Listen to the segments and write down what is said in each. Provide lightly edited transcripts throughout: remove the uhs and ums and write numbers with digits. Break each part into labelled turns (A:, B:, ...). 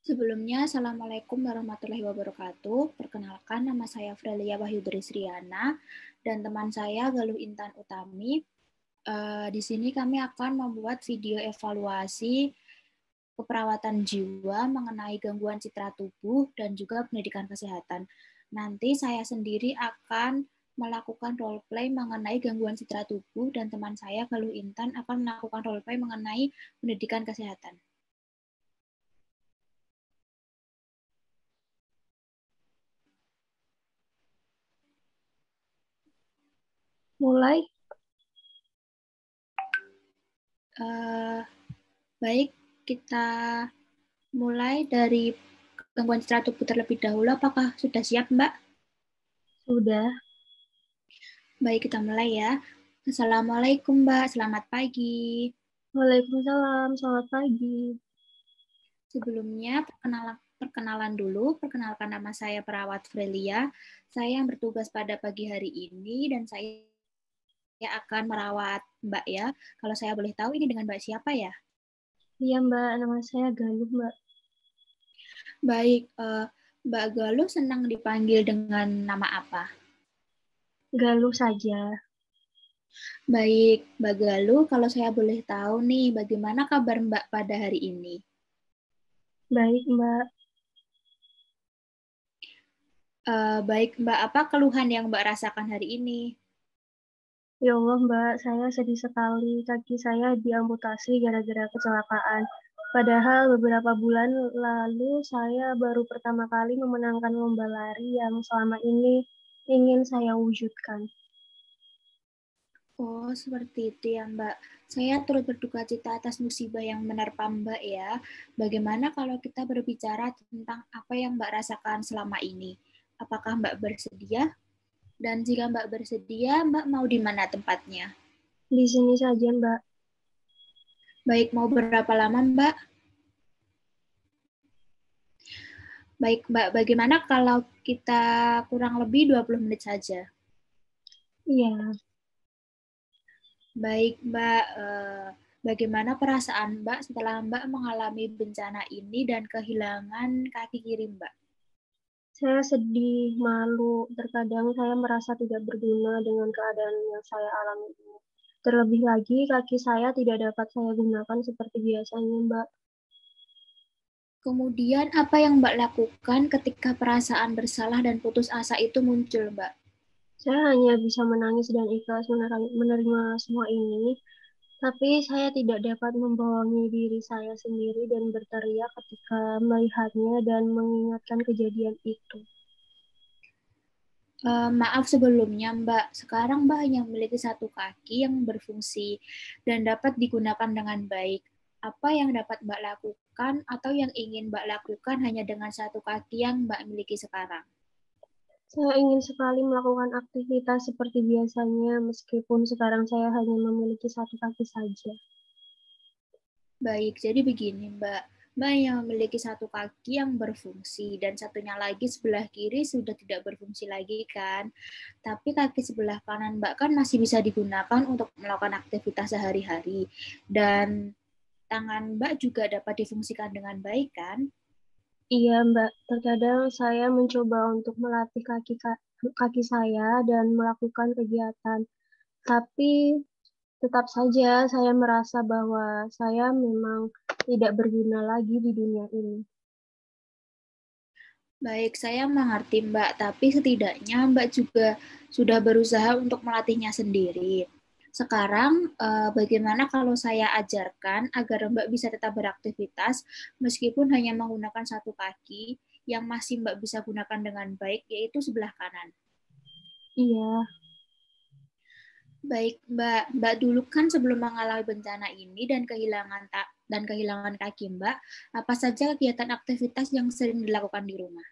A: Sebelumnya, Assalamualaikum warahmatullahi wabarakatuh. Perkenalkan, nama saya Frelia Wahyudri Sriana dan teman saya Galuh Intan Utami. Di sini kami akan membuat video evaluasi keperawatan jiwa mengenai gangguan citra tubuh dan juga pendidikan kesehatan. Nanti saya sendiri akan melakukan role play mengenai gangguan citra tubuh dan teman saya Galuh Intan akan melakukan role play mengenai pendidikan kesehatan.
B: Mulai.
A: Baik, kita mulai dari gangguan citra tubuh terlebih dahulu. Apakah sudah siap, Mbak?
B: Sudah.
A: Baik, kita mulai ya. Assalamualaikum, Mbak. Selamat pagi.
B: Waalaikumsalam, selamat pagi.
A: Sebelumnya, perkenalan dulu. Perkenalkan, nama saya Perawat Frelia. Saya yang bertugas pada pagi hari ini dan saya akan merawat Mbak ya. Kalau saya boleh tahu, ini dengan Mbak siapa ya?
B: Iya Mbak, nama saya Galuh Mbak.
A: Baik, Mbak Galuh senang dipanggil dengan nama apa?
B: Galuh saja.
A: Baik, Mbak Galuh, kalau saya boleh tahu nih, bagaimana kabar Mbak pada hari ini?
B: Baik Mbak.
A: Baik, Mbak, apa keluhan yang Mbak rasakan hari ini?
B: Ya Allah Mbak, saya sedih sekali. Kaki saya diamputasi gara-gara kecelakaan. Padahal beberapa bulan lalu saya baru pertama kali memenangkan lomba lari yang selama ini ingin saya wujudkan.
A: Oh, seperti itu ya, Mbak. Saya turut berduka cita atas musibah yang menerpa Mbak ya. Bagaimana kalau kita berbicara tentang apa yang Mbak rasakan selama ini? Apakah Mbak bersedia? Dan jika Mbak bersedia, Mbak mau di mana tempatnya?
B: Di sini saja Mbak.
A: Baik, mau berapa lama, Mbak? Baik, Mbak, bagaimana kalau kita kurang lebih 20 menit saja?
B: Iya.
A: Baik, Mbak. Bagaimana perasaan Mbak setelah Mbak mengalami bencana ini dan kehilangan kaki kiri Mbak?
B: Saya sedih, malu, terkadang saya merasa tidak berguna dengan keadaan yang saya alami ini. Terlebih lagi, kaki saya tidak dapat saya gunakan seperti biasanya, Mbak.
A: Kemudian apa yang Mbak lakukan ketika perasaan bersalah dan putus asa itu muncul, Mbak?
B: Saya hanya bisa menangis dan ikhlas menerima semua ini, tapi saya tidak dapat membohongi diri saya sendiri dan berteriak ketika melihatnya dan mengingatkan kejadian itu.
A: Maaf sebelumnya, Mbak. Sekarang Mbak hanya memiliki satu kaki yang berfungsi dan dapat digunakan dengan baik. Apa yang dapat Mbak lakukan atau yang ingin Mbak lakukan hanya dengan satu kaki yang Mbak miliki sekarang?
B: Saya ingin sekali melakukan aktivitas seperti biasanya, meskipun sekarang saya hanya memiliki satu kaki saja.
A: Baik, jadi begini Mbak. Mbak yang memiliki satu kaki yang berfungsi dan satunya lagi sebelah kiri sudah tidak berfungsi lagi kan. Tapi kaki sebelah kanan Mbak kan masih bisa digunakan untuk melakukan aktivitas sehari-hari. Dan tangan Mbak juga dapat difungsikan dengan baik kan?
B: Iya, Mbak. Terkadang saya mencoba untuk melatih kaki saya dan melakukan kegiatan, tapi tetap saja saya merasa bahwa saya memang tidak berguna lagi di dunia ini.
A: Baik, saya mengerti Mbak, tapi setidaknya Mbak juga sudah berusaha untuk melatihnya sendiri. Sekarang, bagaimana kalau saya ajarkan agar Mbak bisa tetap beraktivitas meskipun hanya menggunakan satu kaki yang masih Mbak bisa gunakan dengan baik, yaitu sebelah kanan.
B: Iya,
A: Baik, Mbak. Mbak dulu kan sebelum mengalami bencana ini dan kehilangan kaki Mbak, apa saja kegiatan aktivitas yang sering dilakukan di rumah?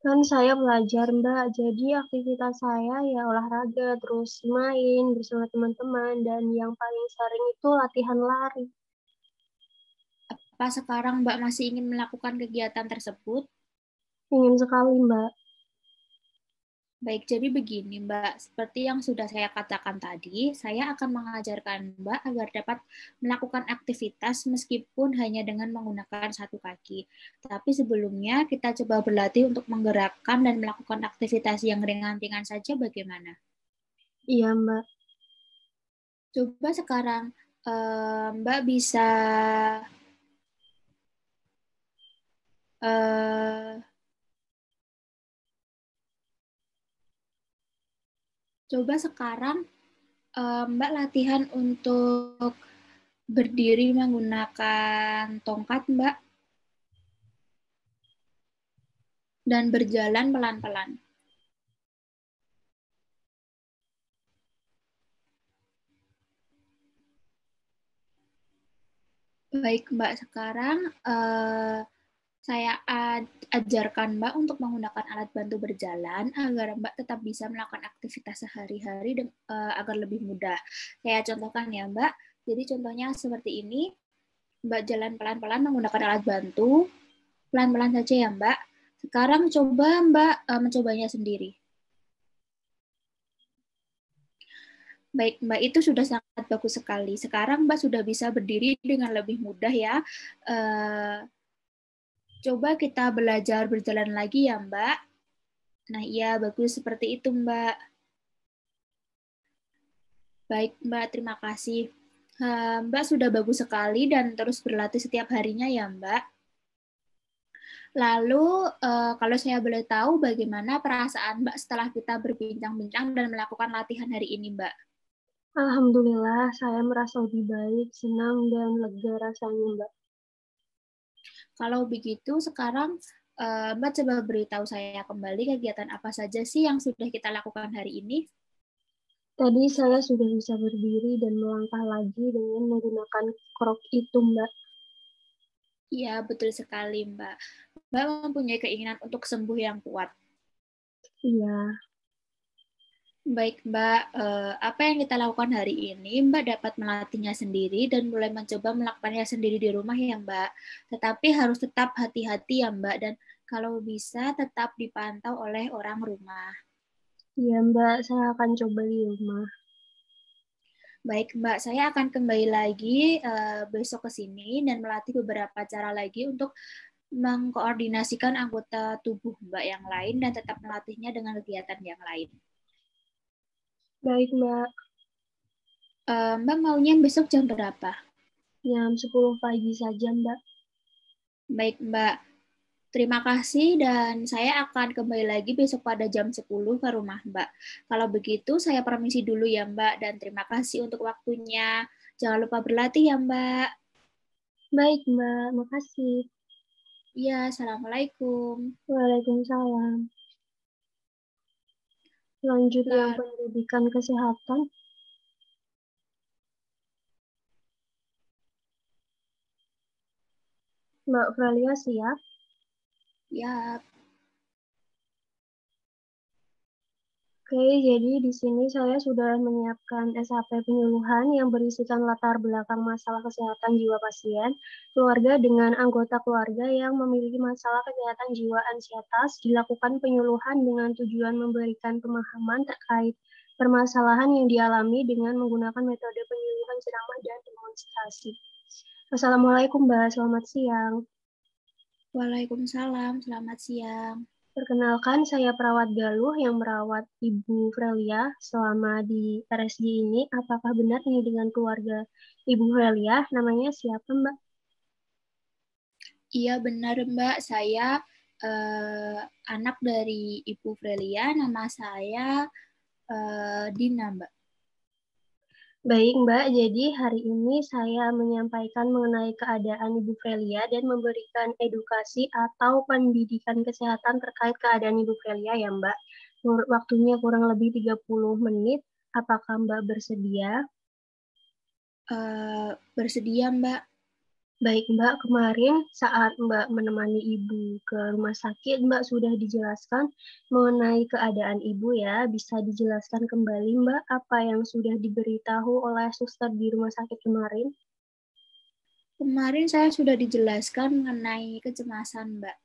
B: kan saya pelajar, Mbak. Jadi aktivitas saya ya olahraga, terus main bersama teman-teman, dan yang paling sering itu latihan lari.
A: Apa sekarang Mbak masih ingin melakukan kegiatan tersebut?
B: Ingin sekali, Mbak.
A: Baik, jadi begini Mbak, seperti yang sudah saya katakan tadi, saya akan mengajarkan Mbak agar dapat melakukan aktivitas meskipun hanya dengan menggunakan satu kaki. Tapi sebelumnya kita coba berlatih untuk menggerakkan dan melakukan aktivitas yang ringan-ringan saja bagaimana?
B: Iya, Mbak.
A: Coba sekarang Mbak bisa eh, coba sekarang Mbak latihan untuk berdiri menggunakan tongkat, Mbak, dan berjalan pelan-pelan. Baik, Mbak, sekarang saya ajarkan Mbak untuk menggunakan alat bantu berjalan agar Mbak tetap bisa melakukan aktivitas sehari-hari agar lebih mudah. Saya contohkan ya, Mbak. Jadi contohnya seperti ini, Mbak jalan pelan-pelan menggunakan alat bantu, pelan-pelan saja ya, Mbak. Sekarang coba Mbak mencobanya sendiri. Baik, Mbak, itu sudah sangat bagus sekali. Sekarang Mbak sudah bisa berdiri dengan lebih mudah ya. Coba kita belajar berjalan lagi ya, Mbak. Nah, iya, bagus seperti itu, Mbak. Baik, Mbak, terima kasih. Mbak sudah bagus sekali dan terus berlatih setiap harinya ya, Mbak. Lalu, kalau saya boleh tahu bagaimana perasaan Mbak setelah kita berbincang-bincang dan melakukan latihan hari ini, Mbak?
B: Alhamdulillah, saya merasa lebih baik, senang, dan lega rasanya, Mbak.
A: Kalau begitu, sekarang Mbak coba beritahu saya kembali kegiatan apa saja sih yang sudah kita lakukan hari ini?
B: Tadi saya sudah bisa berdiri dan melangkah lagi dengan menggunakan krok itu, Mbak.
A: Iya, betul sekali, Mbak. Mbak mempunyai keinginan untuk sembuh yang kuat.
B: Iya.
A: Baik, Mbak. Apa yang kita lakukan hari ini, Mbak dapat melatihnya sendiri dan mulai mencoba melakukannya sendiri di rumah ya, Mbak. Tetapi harus tetap hati-hati ya, Mbak. Dan kalau bisa tetap dipantau oleh orang rumah.
B: Iya, Mbak. Saya akan coba di rumah.
A: Baik, Mbak. Saya akan kembali lagi besok ke sini dan melatih beberapa cara lagi untuk mengkoordinasikan anggota tubuh Mbak yang lain dan tetap melatihnya dengan kegiatan yang lain.
B: Baik, Mbak.
A: Mbak maunya besok jam berapa?
B: Jam 10 pagi saja, Mbak.
A: Baik, Mbak. Terima kasih dan saya akan kembali lagi besok pada jam 10 ke rumah Mbak. Kalau begitu saya permisi dulu ya Mbak dan terima kasih untuk waktunya. Jangan lupa berlatih ya Mbak.
B: Baik, Mbak. Makasih.
A: Iya, Assalamualaikum.
B: Waalaikumsalam. Lanjut yang
A: Lalu,
B: pendidikan kesehatan. Mbak Fralia siap?
A: ya,
B: Oke, jadi di sini saya sudah menyiapkan SAP penyuluhan yang berisikan latar belakang masalah kesehatan jiwa pasien, keluarga dengan anggota keluarga yang memiliki masalah kesehatan jiwa ansietas, dilakukan penyuluhan dengan tujuan memberikan pemahaman terkait permasalahan yang dialami dengan menggunakan metode penyuluhan ceramah dan demonstrasi. Assalamualaikum Mbak, selamat siang.
A: Waalaikumsalam. Selamat siang.
B: Perkenalkan, saya perawat Galuh yang merawat Ibu Frelia selama di RSJ ini. Apakah benar ini dengan keluarga Ibu Frelia? Namanya siapa, Mbak?
A: Iya benar Mbak, saya eh, anak dari Ibu Frelia, nama saya Dina Mbak.
B: Baik, Mbak. Jadi hari ini saya menyampaikan mengenai keadaan Ibu Frelia dan memberikan edukasi atau pendidikan kesehatan terkait keadaan Ibu Frelia ya, Mbak. Waktunya kurang lebih 30 menit. Apakah Mbak bersedia?
A: Bersedia Mbak.
B: Baik Mbak, kemarin saat Mbak menemani Ibu ke rumah sakit, Mbak sudah dijelaskan mengenai keadaan Ibu ya. Bisa dijelaskan kembali Mbak apa yang sudah diberitahu oleh suster di rumah sakit kemarin?
A: Kemarin saya sudah dijelaskan mengenai kecemasan Mbak.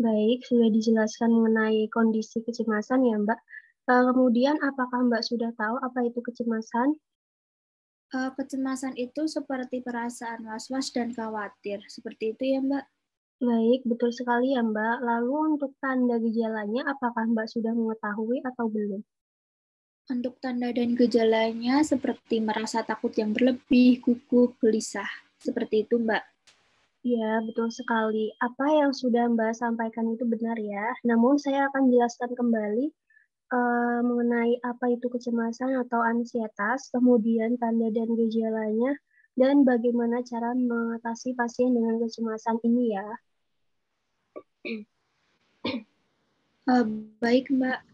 B: Baik, sudah dijelaskan mengenai kondisi kecemasan ya Mbak. Kemudian, apakah Mbak sudah tahu apa itu kecemasan?
A: Kecemasan itu seperti perasaan was-was dan khawatir. Seperti itu ya, Mbak?
B: Baik, betul sekali ya Mbak. Lalu untuk tanda gejalanya, apakah Mbak sudah mengetahui atau belum?
A: Untuk tanda dan gejalanya seperti merasa takut yang berlebih, gugup, gelisah. Seperti itu, Mbak.
B: Ya, betul sekali. Apa yang sudah Mbak sampaikan itu benar ya. Namun saya akan jelaskan kembali mengenai apa itu kecemasan atau ansietas, kemudian tanda dan gejalanya, dan bagaimana cara mengatasi pasien dengan kecemasan ini ya.
A: Uh, Baik, Mbak.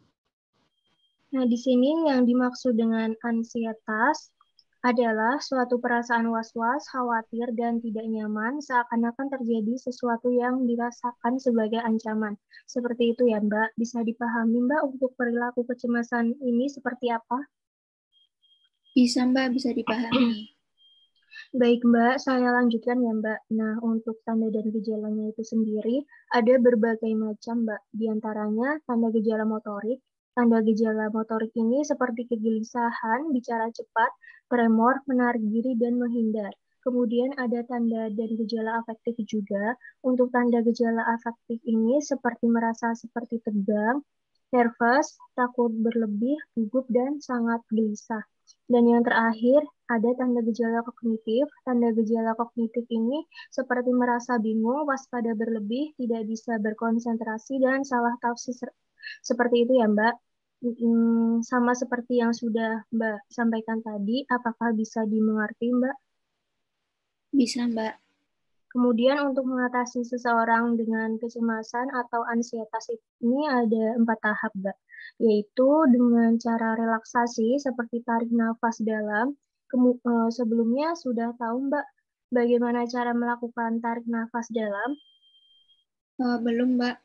B: Nah, di sini yang dimaksud dengan ansietas adalah suatu perasaan was-was, khawatir, dan tidak nyaman seakan-akan terjadi sesuatu yang dirasakan sebagai ancaman. Seperti itu ya, Mbak. Bisa dipahami, Mbak, untuk perilaku kecemasan ini seperti apa?
A: Bisa, Mbak. Bisa dipahami.
B: Baik, Mbak. Saya lanjutkan ya, Mbak. Nah, untuk tanda dan gejalanya itu sendiri, ada berbagai macam, Mbak. Di antaranya, tanda gejala motorik. Tanda gejala motorik ini seperti kegelisahan, bicara cepat, tremor, menarik diri, dan menghindar. Kemudian ada tanda dan gejala afektif juga. Untuk tanda gejala afektif ini seperti merasa seperti tegang, nervous, takut berlebih, gugup, dan sangat gelisah. Dan yang terakhir, ada tanda gejala kognitif. Tanda gejala kognitif ini seperti merasa bingung, waspada berlebih, tidak bisa berkonsentrasi, dan salah tafsir. Seperti itu ya, Mbak. Sama seperti yang sudah Mbak sampaikan tadi, apakah bisa dimengerti, Mbak?
A: Bisa, Mbak.
B: Kemudian untuk mengatasi seseorang dengan kecemasan atau ansietas ini ada 4 tahap, Mbak. Yaitu dengan cara relaksasi seperti tarik nafas dalam. Sebelumnya sudah tahu, Mbak, bagaimana cara melakukan tarik nafas dalam?
A: Belum, Mbak.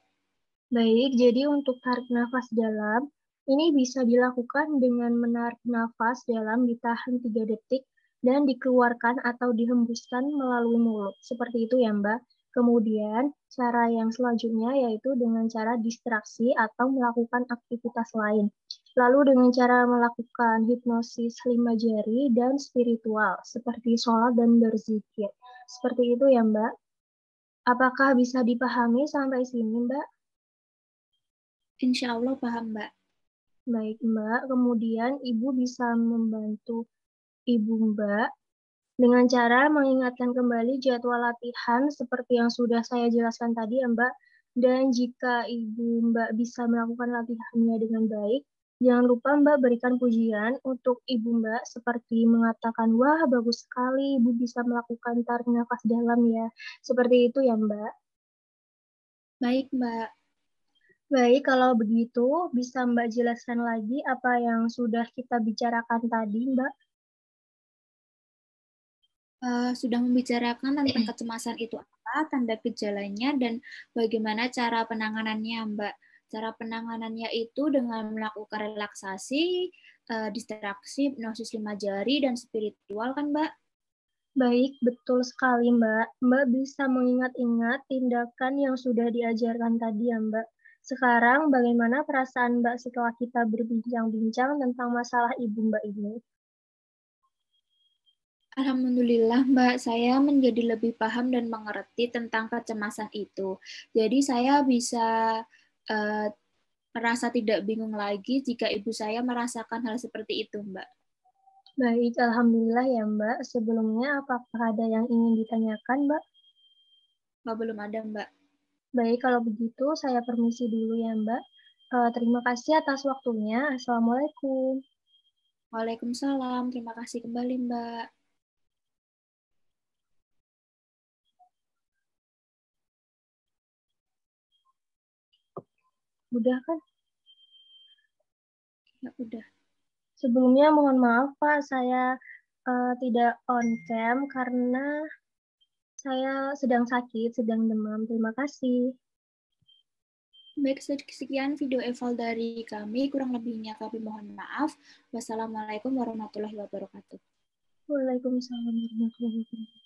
B: Baik, jadi untuk tarik nafas dalam, ini bisa dilakukan dengan menarik nafas dalam ditahan 3 detik dan dikeluarkan atau dihembuskan melalui mulut. Seperti itu ya, Mbak. Kemudian, cara yang selanjutnya yaitu dengan cara distraksi atau melakukan aktivitas lain. Lalu dengan cara melakukan hipnosis 5 jari dan spiritual, seperti sholat dan berzikir. Seperti itu ya, Mbak. Apakah bisa dipahami sampai sini, Mbak?
A: Insya Allah paham, Mbak.
B: Baik, Mbak. Kemudian Ibu bisa membantu Ibu Mbak dengan cara mengingatkan kembali jadwal latihan seperti yang sudah saya jelaskan tadi ya, Mbak. Dan jika Ibu Mbak bisa melakukan latihannya dengan baik, jangan lupa Mbak berikan pujian untuk Ibu Mbak seperti mengatakan, wah bagus sekali Ibu bisa melakukan tarik nafas dalam ya. Seperti itu ya, Mbak.
A: Baik, Mbak.
B: Baik, kalau begitu bisa Mbak jelaskan lagi apa yang sudah kita bicarakan tadi, Mbak?
A: Sudah membicarakan tentang kecemasan itu apa, tanda gejalanya, dan bagaimana cara penanganannya, Mbak. Cara penanganannya itu dengan melakukan relaksasi, distraksi, hipnosis 5 jari, dan spiritual kan, Mbak?
B: Baik, betul sekali, Mbak. Mbak bisa mengingat-ingat tindakan yang sudah diajarkan tadi ya, Mbak. Sekarang, bagaimana perasaan Mbak setelah kita berbincang-bincang tentang masalah ibu Mbak ini?
A: Alhamdulillah, Mbak, saya menjadi lebih paham dan mengerti tentang kecemasan itu. Jadi saya bisa uh, merasa tidak bingung lagi jika ibu saya merasakan hal seperti itu, Mbak.
B: Baik, Alhamdulillah ya, Mbak. Sebelumnya, apakah ada yang ingin ditanyakan, Mbak?
A: Belum ada, Mbak.
B: Baik, kalau begitu saya permisi dulu ya, Mbak. Terima kasih atas waktunya. Assalamualaikum.
A: Waalaikumsalam. Terima kasih kembali, Mbak.
B: Udah kan?
A: Ya udah.
B: Sebelumnya mohon maaf Pak, saya tidak on cam karena saya sedang sakit, sedang demam. Terima kasih.
A: Baik, sekian video eval dari kami. Kurang lebihnya kami mohon maaf. Wassalamualaikum warahmatullahi wabarakatuh.
B: Waalaikumsalam warahmatullahi wabarakatuh.